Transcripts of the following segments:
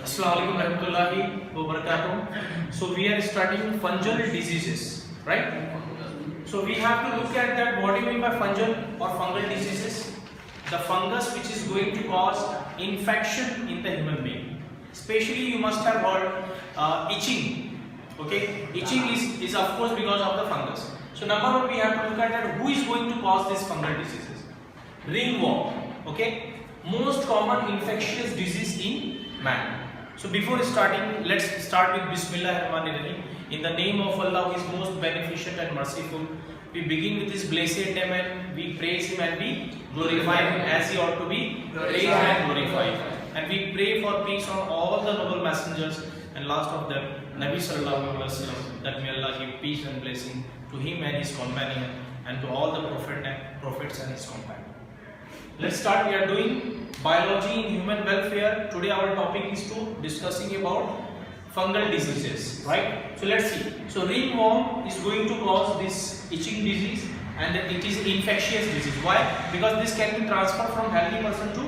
Assalamualaikum warahmatullahi wabarakatuh. So we are starting fungal diseases, right? So we have to look at that. What do you mean by fungal or fungal diseases? The fungus which is going to cause infection in the human being. Especially you must have heard itching. Okay, itching is of course because of the fungus. So number one, we have to look at that. Who is going to cause these fungal diseases? Ringworm. Okay, most common infectious disease in man. So before starting, let's start with Bismillahirrahmanirrahim. In the name of Allah, who is most beneficent and merciful. We begin with His blessed name and we praise Him and we glorify Him as He ought to be praised and glorified. And we pray for peace on all the noble messengers and last of them, Nabi Sallallahu Alaihi Wasallam, that may Allah give peace and blessing to him and his companion and to all the prophets and his companion. Let's start. We are doing biology in human welfare. Today our topic is to discussing about fungal diseases, right? So let's see. So ringworm is going to cause this itching disease and it is infectious disease. Why? Because this can be transferred from healthy person to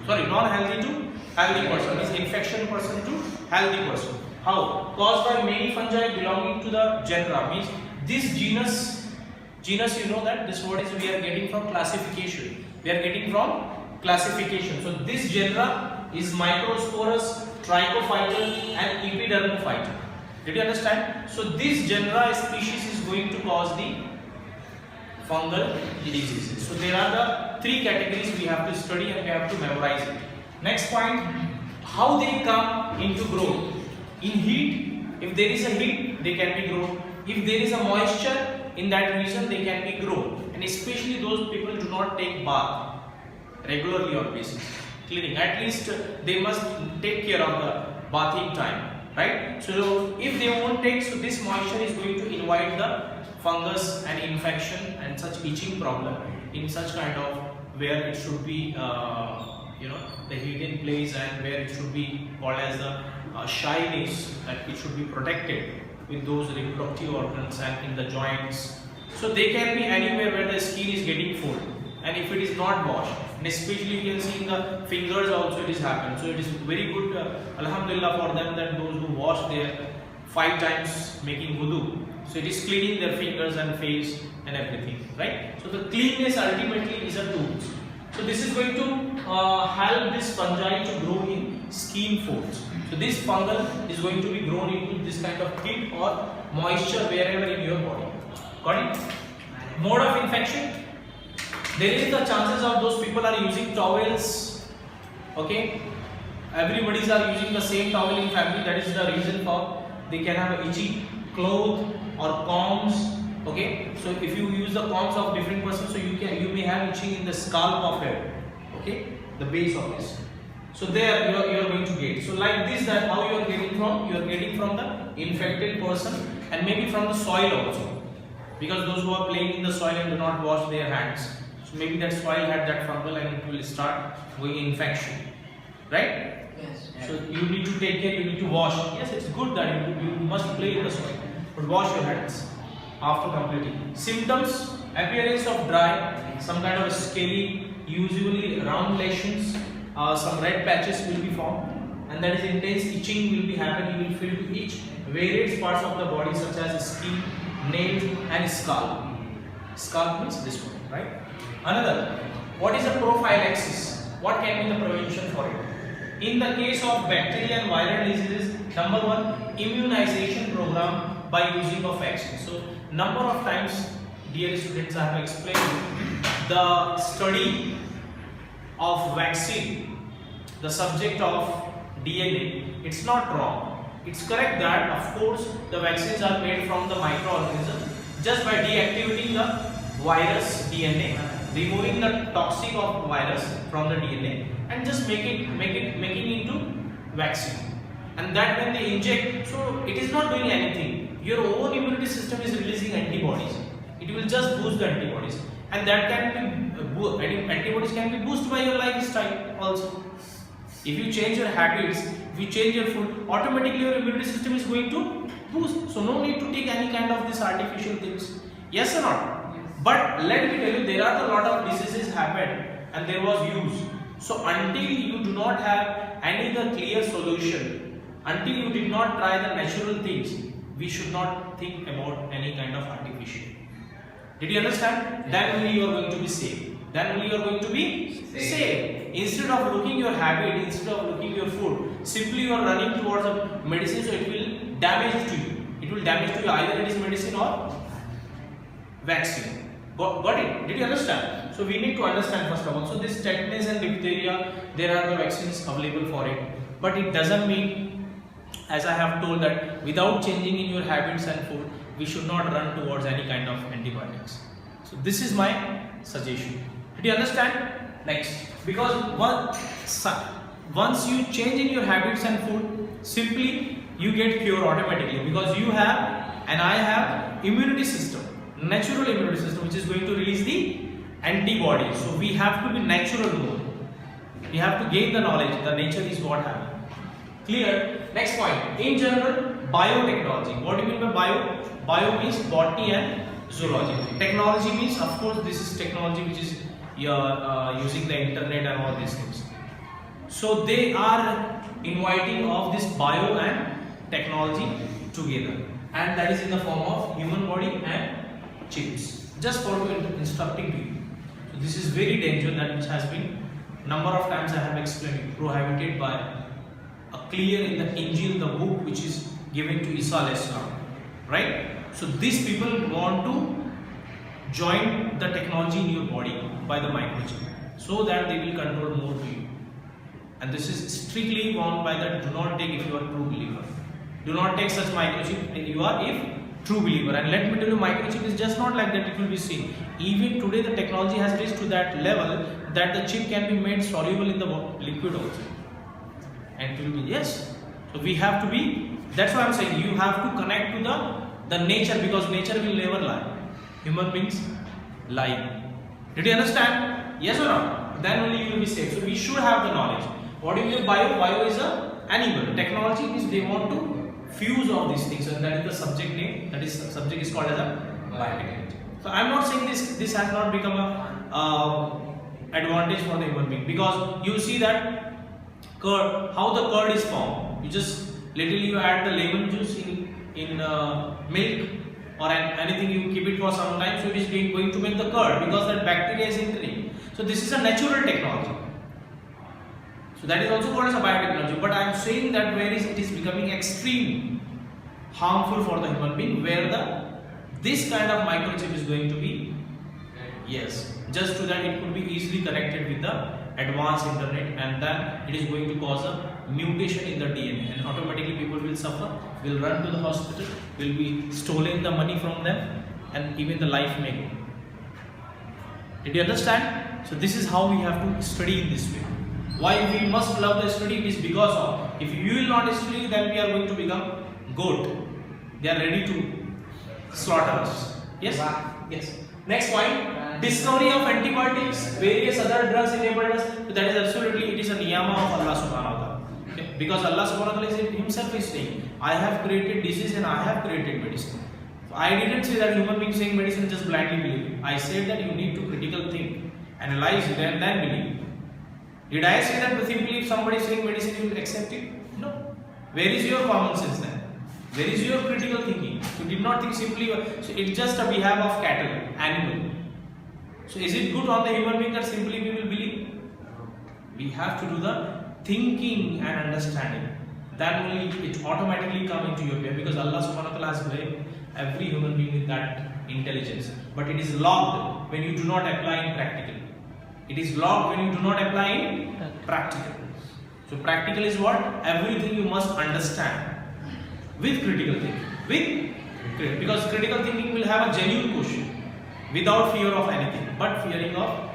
non-healthy to healthy person. Is infection person to healthy person. How? Caused by many fungi belonging to the genera. Means this genus you know that this word is we are getting from classification. We are getting from classification. So this genera is Microsporus, Trichophyton and Epidermophyton. Did you understand? So this genera species is going to cause the fungal diseases. So there are the three categories we have to study and we have to memorize it. Next point, how they come into growth. In heat, if there is a heat, they can be grown. If there is a moisture in that region, they can be grown. And especially those people do not take bath regularly on basis. Cleaning, at least they must take care of the bathing time, right? So if they won't take, so this moisture is going to invite the fungus and infection and such itching problem in such kind of where it should be the hidden place and where it should be called as the shyness, that it should be protected with those reproductive organs and in the joints. So they can be anywhere where the skin is getting full, and if it is not washed, and especially you can see in the fingers also it is happened. So it is very good, alhamdulillah for them, that those who wash their 5 times making wudu, so it is cleaning their fingers and face and everything, right? So the cleanness ultimately is a tool. So this is going to help this fungi to grow in skin folds. So this fungal is going to be grown into this kind of heat or moisture wherever in your body. Got it? Mode of infection. There is the chances of those people are using towels. Okay, everybody's are using the same towel in family. That is the reason for they can have itchy cloth or combs. Okay, so if you use the combs of different persons, so you may have itching in the scalp of hair. Okay, the base of this. So there you are going to get. So like this, that how you are getting from? You are getting from the infected person and maybe from the soil also, because those who are playing in the soil and do not wash their hands, so maybe that soil had that fungal and it will start going infection, right? Yes. So you need to take care. You need to wash. Yes, it's good that you must play in the soil, but wash your hands after completing. Symptoms: appearance of dry, some kind of scaly, usually round lesions. Some red patches will be formed, and that is intense itching will be happening. You will feel to itch various parts of the body such as skin, nails and scalp. Scalp means this one, right? Another, what is a prophylaxis? What can be the prevention for it? In the case of bacterial and viral diseases, number one, immunization program by using of vaccine. So number of times, dear students, I have explained the study of vaccine, the subject of DNA. It's not wrong. It's correct that of course the vaccines are made from the microorganism just by deactivating the virus DNA, removing the toxic of virus from the DNA and just making into vaccine. And that when they inject, so it is not doing anything. Your own immunity system is releasing antibodies. It will just boost the antibodies. And that can be antibodies can be boosted by your lifestyle also. If you change your habits, if you change your food, automatically your immunity system is going to boost. So no need to take any kind of this artificial things. Yes or not? But let me tell you, there are a lot of diseases happen and there was use. So until you do not have any the clear solution, until you did not try the natural things, we should not think about any kind of artificial. Did you understand? Then only you are going to be safe. Then only you are going to be safe. Instead of looking your habit, instead of looking your food, simply you are running towards a medicine, so it will damage to you. It will damage to you, either it is medicine or vaccine. Got it? Did you understand? So we need to understand first of all. So this tetanus and diphtheria, there are the vaccines available for it. But it doesn't mean, as I have told, that without changing in your habits and food, we should not run towards any kind of antibiotics. So this is my suggestion. Did you understand? Next, because once you change in your habits and food, simply you get cure automatically, because you have and I have immunity system, natural immunity system, which is going to release the antibodies. So we have to be natural more. We have to gain the knowledge. The nature is what happened. Clear? Next point. In general, biotechnology. What do you mean by bio? Bio means botany and zoology. Technology means, of course, this is technology which is using the internet and all these things. So they are inviting of this bio and technology together, and that is in the form of human body and chips. Just for instructing to you. So this is very dangerous, that which has been number of times I have explained, prohibited by a clear in the Injil, the book which is given to Isa alayhi salam, right? So these people want to join the technology in your body by the microchip, so that they will control more to you. And this is strictly warned by the do not take if you are true believer. Do not take such microchip if you are true believer. And let me tell you, microchip is just not like that it will be seen. Even today the technology has reached to that level that the chip can be made soluble in the liquid also. And it will be, yes. So we have to be, that's why I'm saying you have to connect to the nature, because nature will never lie. Human beings lie. Did you understand? Yes or no? Then only you will be safe. So we should have the knowledge. What do you mean bio? Bio is a animal. Technology is they want to fuse all these things, and that is the subject name. That is subject is called as a biotechnology. So I am not saying this has not become a advantage for the human being, because you see that curd, how the curd is formed. You just literally you add the lemon juice in milk or anything, you keep it for some time, so it is going to make the curd, because that bacteria is entering. So this is a natural technology. So that is also called as a biotechnology. But I am saying that where it is becoming extreme harmful for the human being, where this kind of microchip is going to be, yes, just so that it could be easily connected with the advanced internet, and then it is going to cause a mutation in the DNA, and automatically people will suffer, will run to the hospital, will be stolen the money from them, and even the life may go. Did you understand? So this is how we have to study in this way. Why we must love the study? It is because of, if you will not study, then we are going to become goat. They are ready to slaughter us. Yes? Yes. Next point, discovery of antibiotics, various other drugs enabled us. So that is absolutely, it is a niyama of Allah subhanahu wa ta'ala. Okay? Because Allah subhanahu wa ta'ala himself is saying, I have created disease and I have created medicine. So I didn't say that human beings saying medicine just blindly believe. I said that you need to critical think, analyze it, and then believe. Did I say that simply if somebody is saying medicine you will accept it? No. Where is your common sense then? Where is your critical thinking? You did not think simply, so it's just a behalf of cattle, animal. So is it good on the human being that simply we will believe? We have to do the thinking and understanding. Then only it automatically come into your way, because Allah subhanahu wa ta'ala has blessed every human being with that intelligence. But it is locked when you do not apply in practical. It is locked when you do not apply in practical. So practical is what? Everything you must understand with critical thinking. Because critical thinking will have a genuine question without fear of anything, but fearing of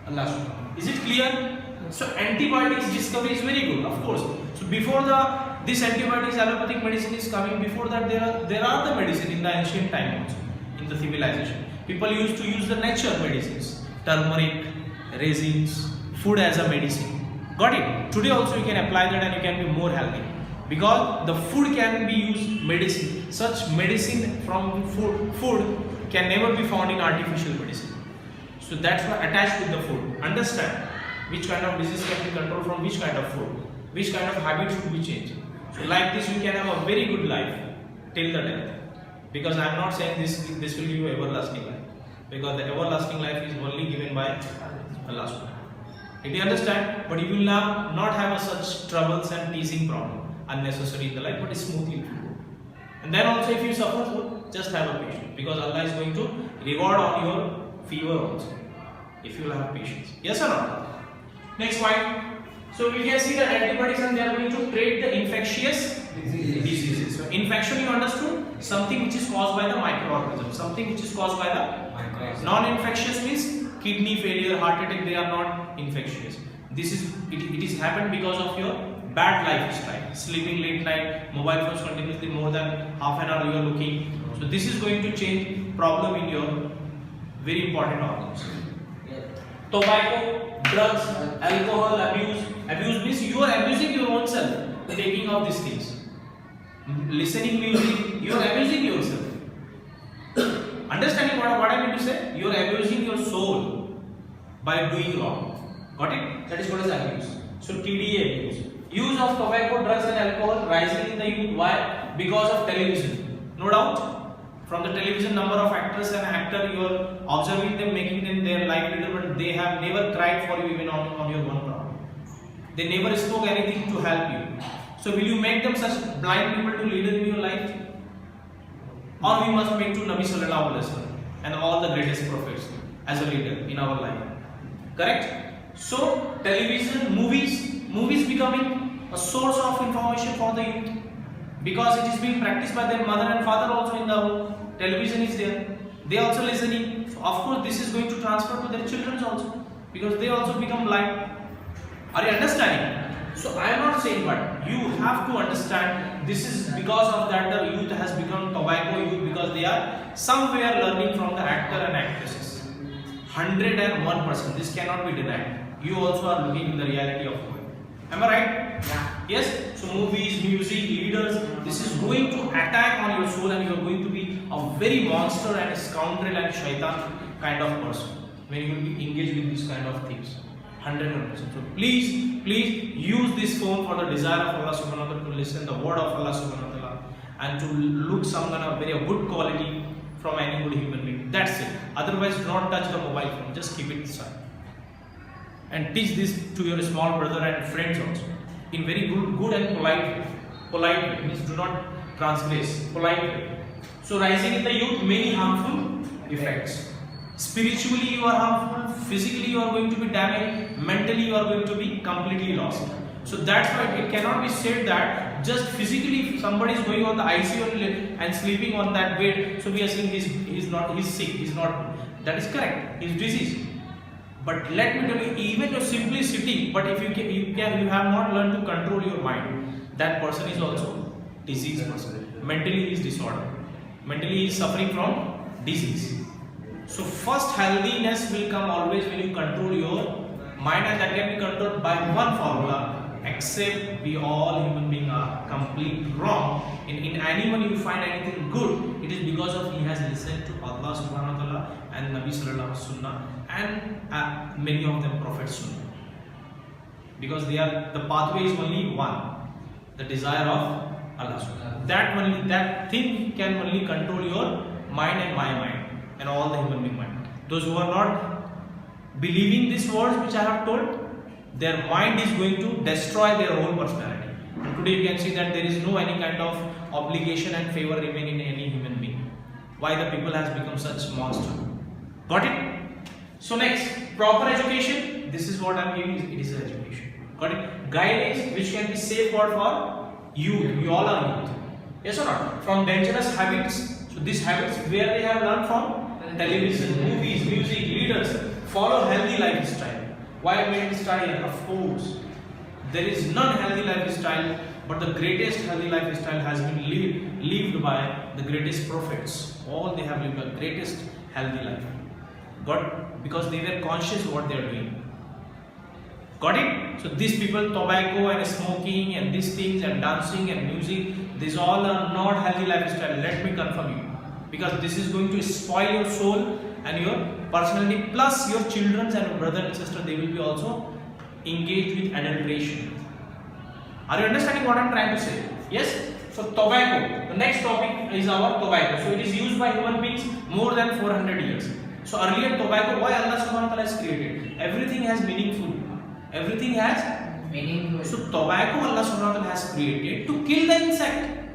Allah subhanahu wa ta'ala. Is it clear? So antibiotics discovery is very good, of course. So before this antibiotics, allopathic medicine is coming. Before that, there are the medicine in the ancient time also, in the civilization. People used to use the natural medicines, turmeric, resins, food as a medicine. Got it? Today also you can apply that and you can be more healthy, because the food can be used medicine. Such medicine from food can never be found in artificial medicine. So that's why attached with the food. Understand which kind of disease can be controlled from which kind of food. which kind of habit should we change. So like this you can have a very good life till the death. Because I am not saying this will give you everlasting life, because the everlasting life is only given by Allah subhanahu. Did you understand? But you will not have such troubles and teasing problem unnecessary in the life, but it's smoothly will go. And then also if you suffer, so just have a patience, because Allah is going to reward on your fever also if you will have patience. Yes or not? Next point. So we can see that antibodies, and they are going to treat the infectious diseases. So infection, you understood, something which is caused by the microorganism, something which is caused by the non-infectious means kidney failure, heart attack, they are not infectious. This is it is happened because of your bad lifestyle, sleeping late night, mobile phones continuously more than half an hour you are looking. So this is going to change problem in your very important organs. Tobacco, drugs, alcohol abuse. Abuse means you are abusing your own self, taking of these things. Listening music, you are abusing yourself. Understanding what I mean to say? You are abusing your soul by doing wrong. Got it? That is what is abuse. So TDA abuse. Use of tobacco, drugs and alcohol rising in the youth. Why? Because of television. No doubt. From the television, number of actors and actor, you are observing them, making them their life leader, but they have never cried for you even on your one problem. They never spoke anything to help you. So will you make them such blind people to lead in your life? Or we must make to Nabi Sallallahu Alaihi Wasallam and all the greatest prophets as a leader in our life. Correct? So television, movies becoming a source of information for the youth, because it is being practiced by their mother and father also in the home. Television is there. They also listening. So of course this is going to transfer to their children also, because they also become blind. Are you understanding? So I am not saying, but you have to understand this is because of that the youth has become tobacco youth, because they are somewhere learning from the actor and actresses. 101%. This cannot be denied. You also are looking in the reality of the world. Am I right? Yeah. Yes. So movies, music, leaders, this is going to attack on your soul, and you are going to be a very monster and a scoundrel and shaitan kind of person when you will be engaged with these kind of things. 100%. So please use this phone for the desire of Allah subhanahu wa ta'ala, to listen the word of Allah subhanahu wa ta'ala, and to look some kind of very good quality from any good human being. That's it. Otherwise, do not touch the mobile phone. Just keep it aside. And teach this to your small brother and friends also in very good and polite way. Polite way means do not transgress. Polite way. So rising in the youth, many harmful effects. Spiritually you are harmful, physically you are going to be damaged, mentally you are going to be completely lost. So that's why it cannot be said that just physically if somebody is going on the ICU and sleeping on that bed, so we are saying he's sick, he's not. That is correct, he's diseased. But let me tell you, even you're simply sitting, but if you have not learned to control your mind, that person is also diseased person. Mentally he is disordered. Mentally he is suffering from disease. So first healthiness will come always when you control your mind, and that can be controlled by one formula. Except we all human beings are completely wrong. In anyone you find anything good, it is because of he has listened to Allah subhanahu wa ta'ala and Nabi sallallahu alaihi wasallam and many of them prophets sunnah. Because the pathway is only one, the desire of Allah subhanahu wa ta'ala. That thing can only control your mind and my mind and all the human being mind. Those who are not believing these words which I have told, their mind is going to destroy their whole personality. And today you can see that there is no any kind of obligation and favor remain in any human being. Why the people has become such monster? Got it? So next, proper education. This is what I am giving. It is education. Got it? Guidance which can be safeguard for youth. We all are youth. Yes or not? From dangerous habits. So these habits where they have learned from television, movies, music, leaders. Follow healthy lifestyle. Why made study? Of course, there is none healthy lifestyle, but the greatest healthy lifestyle has been lived by the greatest prophets. All they have lived the greatest healthy life. Got? Because they were conscious what they are doing. Got it? So these people, tobacco and smoking and these things and dancing and music, these all are not healthy lifestyle. Let me confirm you, because this is going to spoil your soul and your personality, plus your children and brother and sister, they will be also engaged with adulteration. Are you understanding what I'm trying to say? Yes? So tobacco, the next topic is our tobacco. So it is used by human beings more than 400 years. So earlier tobacco, why Allah subhanahu wa ta'ala has created? Everything has meaningful. Everything has meaningful. So tobacco Allah subhanahu wa ta'ala has created to kill the insect.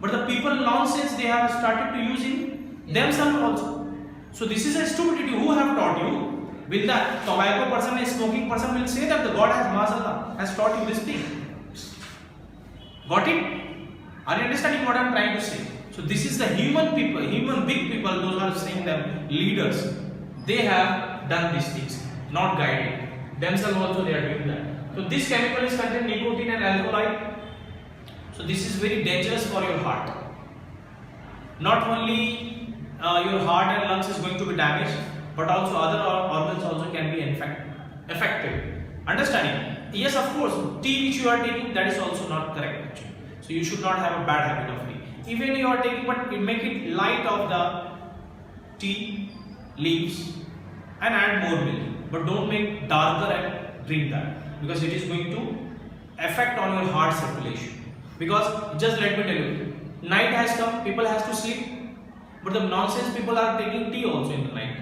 But the people nonsense, they have started to use it themselves also. So this is a stupidity. Who have taught you? Will the tobacco person, a smoking person will say that the God has Mashallah has taught you this thing. Got it? Are you understanding what I am trying to say? So this is the human people, human big people, those who are saying them leaders. They have done these things, not guided. Themselves also they are doing that. So this chemical is contain nicotine and alcohol. So this is very dangerous for your heart. Not only your heart and lungs is going to be damaged, but also other organs also can be affected. Understanding? Yes, of course, tea which you are taking, that is also not correct actually. So you should not have a bad habit of tea. Even you are taking, but make it light of the tea leaves and add more milk. But don't make darker and drink that, because it is going to affect on your heart circulation. Because just let me tell you, night has come, people has to sleep, but the nonsense people are taking tea also in the night.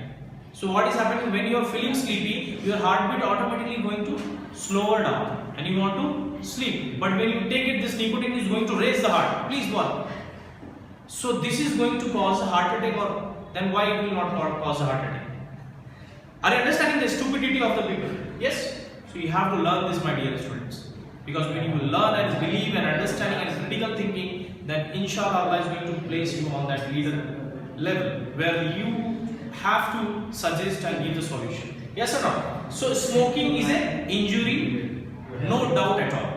So what is happening when you are feeling sleepy, your heartbeat automatically going to slower down and you want to sleep. But when you take it, this nicotine is going to raise the heart. Please watch. So this is going to cause a heart attack, or then why it will not cause a heart attack? Are you understanding the stupidity of the people? Yes? So you have to learn this, my dear students. Because when you learn and believe and understanding and critical thinking, then inshallah Allah is going to place you on that leader level where you have to suggest and give the solution. Yes or no? So smoking is an injury, no doubt at all.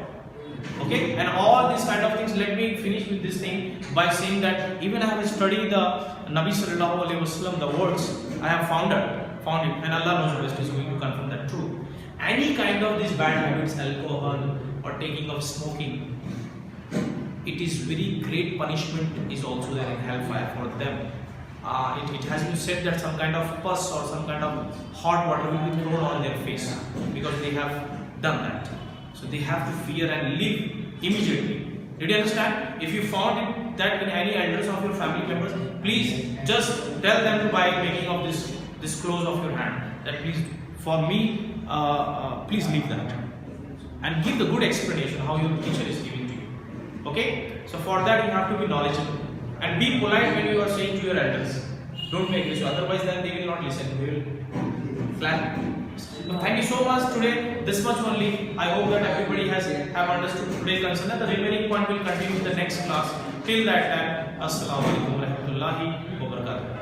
Okay, and all these kind of things. Let me finish with this thing by saying that even I have studied the Nabi Sallallahu Alaihi Wasallam, the words I have found it, and Allah knows best is going to confirm that true. Any kind of these bad habits, alcohol or taking of smoking, it is very great punishment is also there in hellfire for them. It has been said that some kind of pus or some kind of hot water will be thrown on their face because they have done that. So they have to fear and leave immediately. Did you understand? If you found that in any elders of your family members, please just tell them to by making of this close of your hand that please for me please leave that, and give the good explanation how your teacher is giving to you. Okay? So for that you have to be knowledgeable and be polite when you are saying to your elders. Don't make issue, otherwise then they will not listen. They will flag. Thank you so much today. This much only. I hope that everybody have understood today's lesson, and the remaining point will continue in the next class. Till that time, Assalamu alaikum warahmatullahi wabarakatuh.